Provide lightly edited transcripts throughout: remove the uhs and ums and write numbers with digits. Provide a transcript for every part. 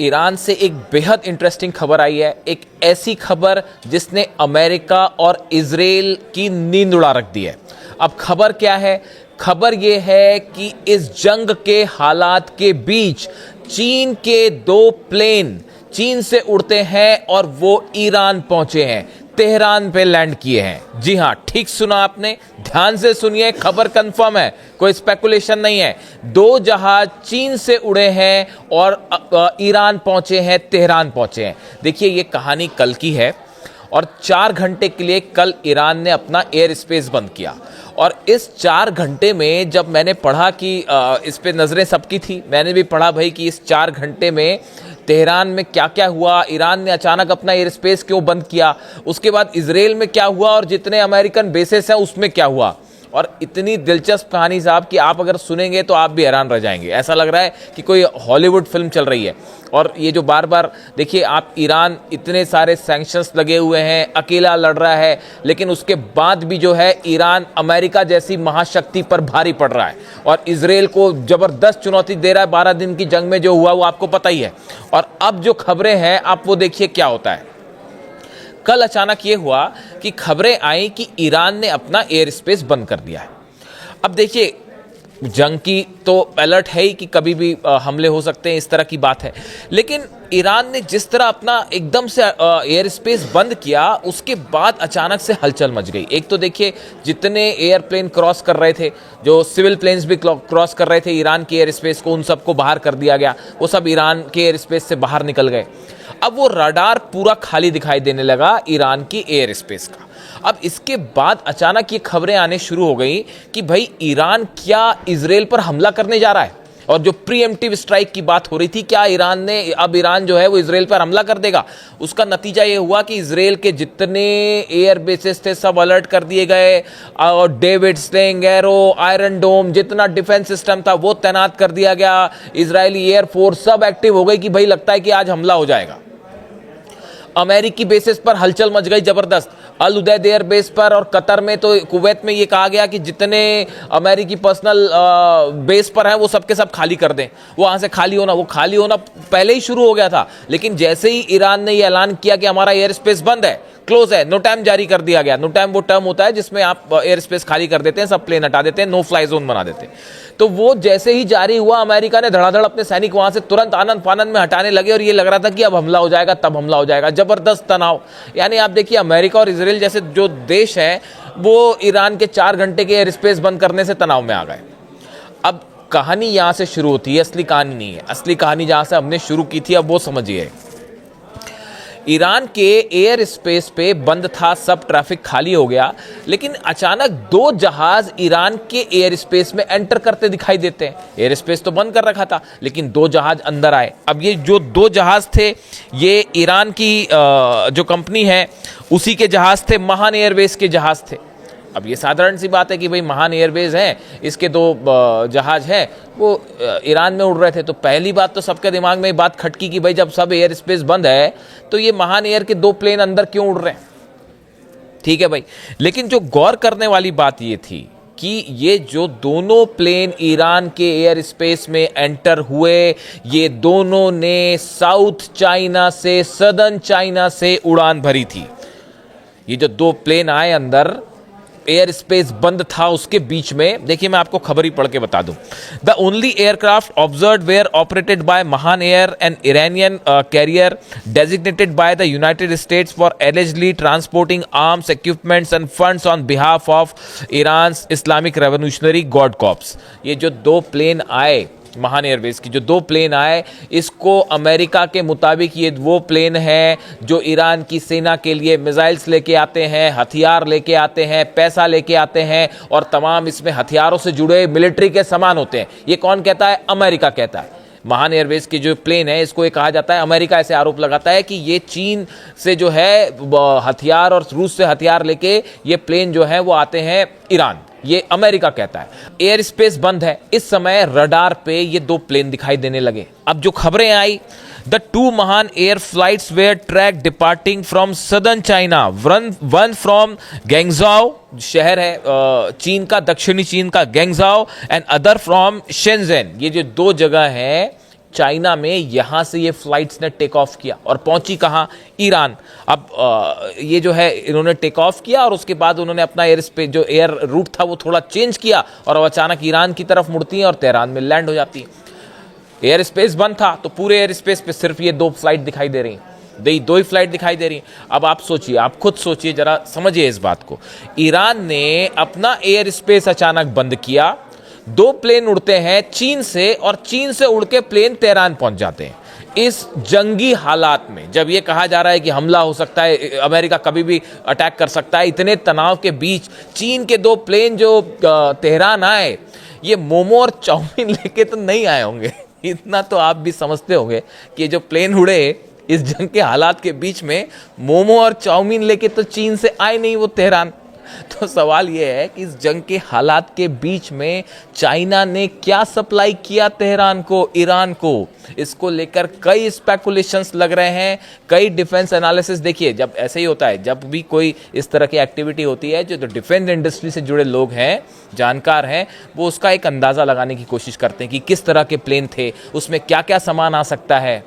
Iran से एक बेहद इंटरेस्टिंग खबर आई है। एक ऐसी खबर जिसने अमेरिका और इजराइल की नींद उड़ा रख दी है। अब खबर क्या है? खबर यह है कि इस जंग के हालात के बीच चीन के दो प्लेन चीन से उड़ते हैं और वो ईरान पहुंचे हैं, तेहरान पे लैंड किए हैं। जी हां, ठीक सुना आपने, ध्यान से सुनिए, खबर कंफर्म है, कोई स्पेकुलेशन नहीं है। दो जहाज चीन से उड़े हैं और ईरान पहुंचे हैं, तेहरान पहुंचे हैं। देखिए, ये कहानी कल की है और 4 घंटे के लिए कल ईरान ने अपना एयर स्पेस बंद किया। और इस 4 घंटे में जब मैंने पढ़ा कि इस पे नजरें सबकी थी, मैंने भी पढ़ा भाई कि इस 4 घंटे में तेहरान में क्या क्या हुआ, ईरान ने अचानक अपना एयर स्पेस क्यों बंद किया, उसके बाद इजराइल में क्या हुआ और जितने अमेरिकन बेसेस हैं उसमें क्या हुआ। और इतनी दिलचस्प कहानी साहब कि आप अगर सुनेंगे तो आप भी हैरान रह जाएंगे। ऐसा लग रहा है कि कोई हॉलीवुड फिल्म चल रही है। और ये जो बार बार देखिए आप, ईरान इतने सारे सैंक्शंस लगे हुए हैं, अकेला लड़ रहा है, लेकिन उसके बाद भी जो है ईरान अमेरिका जैसी महाशक्ति पर भारी पड़ रहा है और इजराइल को जबरदस्त चुनौती दे रहा है। 12 दिन की जंग में जो हुआ वो आपको पता ही है। और अब जो खबरें हैं आप वो देखिए क्या होता है। कल अचानक ये हुआ कि खबरें आई कि ईरान ने अपना एयर स्पेस बंद कर दिया है। अब देखिए, जंग की तो अलर्ट है ही कि कभी भी हमले हो सकते हैं, इस तरह की बात है। लेकिन ईरान ने जिस तरह अपना एकदम से एयर स्पेस बंद किया, उसके बाद अचानक से हलचल मच गई। एक तो देखिए, जितने एयरप्लेन क्रॉस कर रहे थे, जो सिविल प्लेन्स भी क्रॉस कर रहे थे ईरान के एयर स्पेस को, उन सबको बाहर कर दिया गया। वो सब ईरान के एयर स्पेस से बाहर निकल गए। अब वो रडार पूरा खाली दिखाई देने लगा ईरान की एयर स्पेस का। अब इसके बाद अचानक ये खबरें आने शुरू हो गई कि भाई ईरान क्या इजराइल पर हमला करने जा रहा है। और जो प्रीएम्प्टिव स्ट्राइक की बात हो रही थी, क्या ईरान जो है वो इजराइल पर हमला कर देगा। उसका नतीजा ये हुआ कि इजराइल के जितने एयर बेसेस थे सब अलर्ट कर दिए गए और डेविड स्लिंग, एरो, आयरन डोम, जितना डिफेंस सिस्टम था वो तैनात कर दिया गया। इजरायली एयरफोर्स सब एक्टिव हो गई कि भाई लगता है कि आज हमला हो जाएगा। अमेरिकी बेसिस पर हलचल मच गई जबरदस्त। अल उदैद एयर बेस पर और कतर में, तो कुवैत में ये कहा गया कि जितने अमेरिकी पर्सनल बेस पर हैं वो सब के सब खाली कर दें। वहां से खाली होना पहले ही शुरू हो गया था। लेकिन जैसे ही ईरान ने ये ऐलान किया कि हमारा एयर स्पेस बंद है, क्लोज है, नो टाइम जारी कर दिया गया। नो टाइम वो टर्म होता है जिसमें आप एयर स्पेस खाली कर देते हैं, सब प्लेन हटा देते हैं, नो फ्लाई जोन बना देते हैं। तो वो जैसे ही जारी हुआ, अमेरिका ने धड़ाधड़ अपने सैनिक वहां से तुरंत आनंद फानंद में हटाने लगे और ये लग रहा था कि अब हमला हो जाएगा, तब हमला हो जाएगा। जबरदस्त तनाव। यानी आप देखिए, अमेरिका और इजराइल जैसे जो देश हैं वो ईरान के 4 घंटे के एयर स्पेस बंद करने से तनाव में आ गए। अब कहानी यहां से शुरू होती है, असली कहानी नहीं है। असली कहानी जहां से हमने शुरू की थी, अब वो समझिए। ईरान के एयर स्पेस पे बंद था, सब ट्रैफिक खाली हो गया, लेकिन अचानक 2 जहाज ईरान के एयर स्पेस में एंटर करते दिखाई देते हैं। एयर स्पेस तो बंद कर रखा था, लेकिन 2 जहाज अंदर आए। अब ये जो 2 जहाज थे, ये ईरान की जो कंपनी है उसी के जहाज थे, महान एयरवेज के जहाज थे। अब ये साधारण सी बात है कि भाई महान एयरवेज हैं, इसके 2 जहाज हैं, वो ईरान में उड़ रहे थे। तो पहली बात तो सबके दिमाग में ये बात खटकी कि भाई जब सब एयर स्पेस बंद है तो ये महान एयर के 2 प्लेन अंदर क्यों उड़ रहे हैं। ठीक है भाई, लेकिन जो गौर करने वाली बात ये थी कि ये जो दोनों प्लेन ईरान के एयर स्पेस में एंटर हुए, ये दोनों ने साउथ चाइना से, सदर्न चाइना से उड़ान भरी थी। ये जो 2 प्लेन आए अंदर, एयर स्पेस बंद था उसके बीच में। देखिए, मैं आपको खबर ही पढ़ के बता दूं। The only aircraft observed were operated by Mahan Air, an Iranian carrier designated by the United States for allegedly transporting arms, equipments and funds on behalf of Iran Islamic Revolutionary Guard Corps. ये जो 2 plane आए, महान Airways की जो 2 plane आए, इसको America के मुताबिक ये वो प्लेन हैं जो ईरान की सेना के लिए मिसाइल्स लेके आते हैं, हथियार लेके आते हैं, पैसा लेके आते हैं और तमाम इसमें हथियारों से जुड़े मिलिट्री के सामान होते हैं। ये कौन कहता है? अमेरिका कहता है। महान एयरवेज की जो प्लेन है, इसको ये कहा जाता है, अमेरिका ऐसे आरोप लगाता है कि ये चीन से जो है हथियार और रूस से हथियार लेके ये प्लेन जो है वो आते हैं ईरान। ये अमेरिका कहता है। एयर स्पेस बंद है, इस समय रडार पे ये 2 प्लेन दिखाई देने लगे। अब जो खबरें आई, the 2 Mahan Air flights were track departing from southern China, one from Guangzhou, शहर है चीन का, दक्षिणी चीन का Guangzhou, and other from Shenzhen. ये जो 2 जगह हैं चाइना में, यहां से ये फ्लाइट्स ने टेक ऑफ किया और पहुंची कहां? ईरान। अब ये जो है इन्होंने टेक ऑफ किया और उसके बाद उन्होंने अपना एयर स्पेस जो एयर रूट था वो थोड़ा चेंज किया और अब अचानक ईरान की तरफ मुड़ती हैं और तेहरान में लैंड हो जाती हैं। एयर स्पेस बंद था तो पूरे एयर स्पेस पे सिर्फ ये दो फ्लाइट दिखाई दे रही हैं, दो ही फ्लाइट दिखाई दे रही हैं। अब आप सोचिए, आप खुद सोचिए, जरा समझिए इस बात को। ईरान ने अपना एयर स्पेस अचानक बंद किया, दो प्लेन उड़ते हैं चीन से और चीन से उड़ के प्लेन तेहरान पहुंच जाते हैं। इस जंगी हालात में जब ये कहा जा रहा है कि हमला हो सकता है, अमेरिका कभी भी अटैक कर सकता है, इतने तनाव के बीच चीन के दो प्लेन जो तेहरान आए, ये मोमो और चाउमीन लेके तो नहीं आए होंगे। इतना तो आप भी समझते होंगे कि जो प्लेन उड़े इस जंग के हालात के बीच में, मोमो और चाउमीन लेके तो चीन से आए नहीं वो तेहरान। तो सवाल यह है कि इस जंग के हालात के बीच में चाइना ने क्या सप्लाई किया तेहरान को, ईरान को, इसको लेकर कई स्पेकुलेशंस लग रहे हैं, कई डिफेंस एनालिसिस। देखिए, जब ऐसे ही होता है, जब भी कोई इस तरह की एक्टिविटी होती है, जो डिफेंस इंडस्ट्री से जुड़े लोग हैं, जानकार हैं, वो उसका एक अंदाज़ा लगाने की कोशिश करते हैं कि किस तरह के प्लेन थे, उसमें क्या क्या सामान आ सकता है।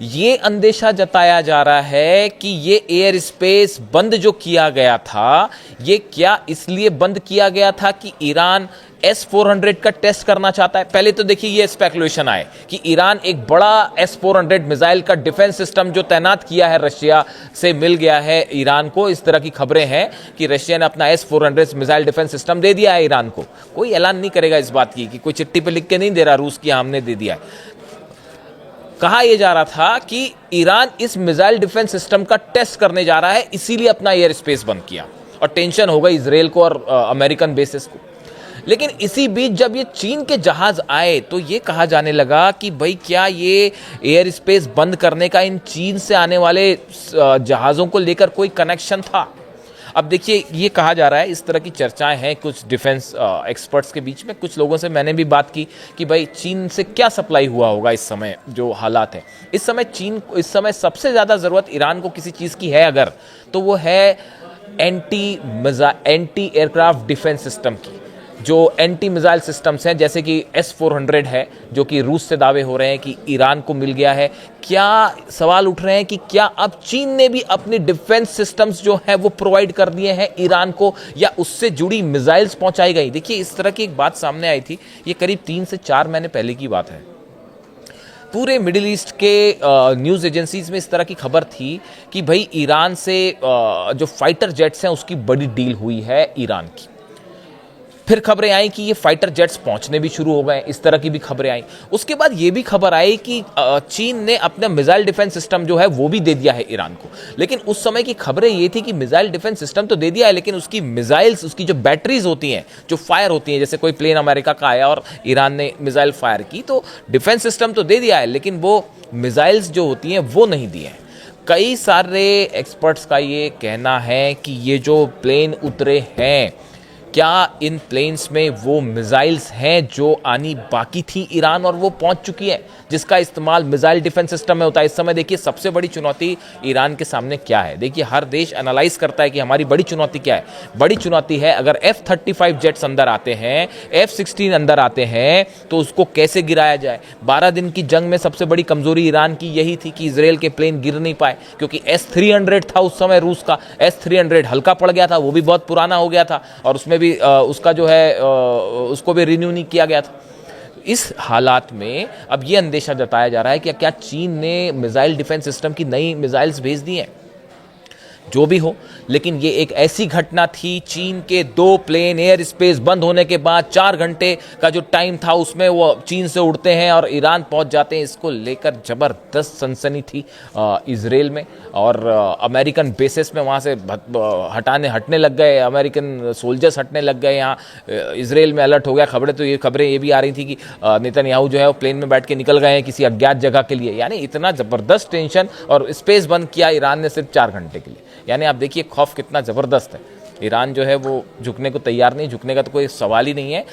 ये अंदेशा जताया जा रहा है कि ये एयर स्पेस बंद जो किया गया था, ये क्या इसलिए बंद किया गया था कि ईरान S-400 का टेस्ट करना चाहता है। पहले तो देखिए ये स्पेकुलेशन आए कि ईरान एक बड़ा S-400 मिसाइल का डिफेंस सिस्टम जो तैनात किया है, रशिया से मिल गया है ईरान को। इस तरह की खबरें हैं कि रशिया ने अपना S-400 मिसाइल डिफेंस सिस्टम दे दिया है ईरान को। कोई ऐलान नहीं करेगा इस बात की, कि कोई चिट्ठी पे लिख के नहीं दे रहा रूस की हमने दे दिया है। कहा यह जा रहा था कि ईरान इस मिसाइल डिफेंस सिस्टम का टेस्ट करने जा रहा है, इसीलिए अपना एयर स्पेस बंद किया और टेंशन हो गई इजराइल को और अमेरिकन बेसिस को। लेकिन इसी बीच जब ये चीन के जहाज आए तो ये कहा जाने लगा कि भाई क्या ये एयर स्पेस बंद करने का इन चीन से आने वाले जहाज़ों को लेकर कोई कनेक्शन था। अब देखिए, ये कहा जा रहा है, इस तरह की चर्चाएं हैं कुछ डिफेंस एक्सपर्ट्स के बीच में। कुछ लोगों से मैंने भी बात की कि भाई चीन से क्या सप्लाई हुआ होगा इस समय जो हालात है। इस समय सबसे ज़्यादा ज़रूरत ईरान को किसी चीज़ की है अगर, तो वो है एंटी एयरक्राफ्ट डिफेंस सिस्टम की। जो एंटी मिसाइल सिस्टम्स हैं, जैसे कि S-400 है, जो कि रूस से दावे हो रहे हैं कि ईरान को मिल गया है। क्या सवाल उठ रहे हैं कि क्या अब चीन ने भी अपनी डिफेंस सिस्टम्स जो है वो प्रोवाइड कर दिए हैं ईरान को, या उससे जुड़ी मिसाइल्स पहुंचाई गई? देखिए, इस तरह की एक बात सामने आई थी, ये करीब 3 से 4 महीने पहले की बात है। पूरे मिडिल ईस्ट के न्यूज़ एजेंसीज में इस तरह की खबर थी कि भाई ईरान से जो फाइटर जेट्स हैं उसकी बड़ी डील हुई है ईरान की। फिर खबरें आई कि ये फाइटर जेट्स पहुंचने भी शुरू हो गए, इस तरह की भी खबरें आई। उसके बाद ये भी खबर आई कि चीन ने अपना मिसाइल डिफेंस सिस्टम जो है वो भी दे दिया है ईरान को। लेकिन उस समय की खबरें ये थी कि मिसाइल डिफेंस सिस्टम तो दे दिया है, लेकिन उसकी मिसाइल्स, उसकी जो बैटरीज होती हैं, जो फायर होती हैं, जैसे कोई प्लेन अमेरिका का आया और ईरान ने मिसाइल फायर की, तो डिफेंस सिस्टम तो दे दिया है, लेकिन वो मिसाइल्स जो होती हैं वो नहीं दी हैं। कई सारे एक्सपर्ट्स का ये कहना है कि ये जो प्लेन उतरे हैं, क्या इन प्लेन्स में वो मिसाइल्स हैं जो आनी बाकी थी ईरान और वो पहुंच चुकी है, जिसका इस्तेमाल मिसाइल डिफेंस सिस्टम में होता है। इस समय देखिए सबसे बड़ी चुनौती ईरान के सामने क्या है। देखिए, हर देश एनालाइज करता है कि हमारी बड़ी चुनौती क्या है। बड़ी चुनौती है, अगर F-35 जेट्स अंदर आते हैं, F-16 अंदर आते हैं, तो उसको कैसे गिराया जाए। 12 दिन की जंग में सबसे बड़ी कमजोरी ईरान की यही थी कि इजराइल के प्लेन गिर नहीं पाए, क्योंकि S-300 था उस समय रूस का। S-300 हल्का पड़ गया था, वो भी बहुत पुराना हो गया था और उसमें भी उसका जो है उसको भी रिन्यू नहीं किया गया था। इस हालात में अब ये अंदेशा जताया जा रहा है कि क्या चीन ने मिसाइल डिफेंस सिस्टम की नई मिसाइल्स भेज दी हैं। जो भी हो, लेकिन ये एक ऐसी घटना थी, चीन के 2 प्लेन एयर स्पेस बंद होने के बाद 4 घंटे का जो टाइम था उसमें वो चीन से उड़ते हैं और ईरान पहुंच जाते हैं। इसको लेकर ज़बरदस्त सनसनी थी इजराइल में, और अमेरिकन बेसिस में वहाँ से हटने लग गए, अमेरिकन सोल्जर्स हटने लग गए। यहाँ इजराइल में अलर्ट हो गया। खबरें ये भी आ रही थी कि नेतन्याहू जो है वो प्लेन में बैठ के निकल गए हैं किसी अज्ञात जगह के लिए। यानी इतना ज़बरदस्त टेंशन, और स्पेस बंद किया ईरान ने सिर्फ 4 घंटे के लिए। यानी आप देखिए खौफ कितना ज़बरदस्त है। ईरान जो है वो झुकने को तैयार नहीं, झुकने का तो कोई सवाल ही नहीं है।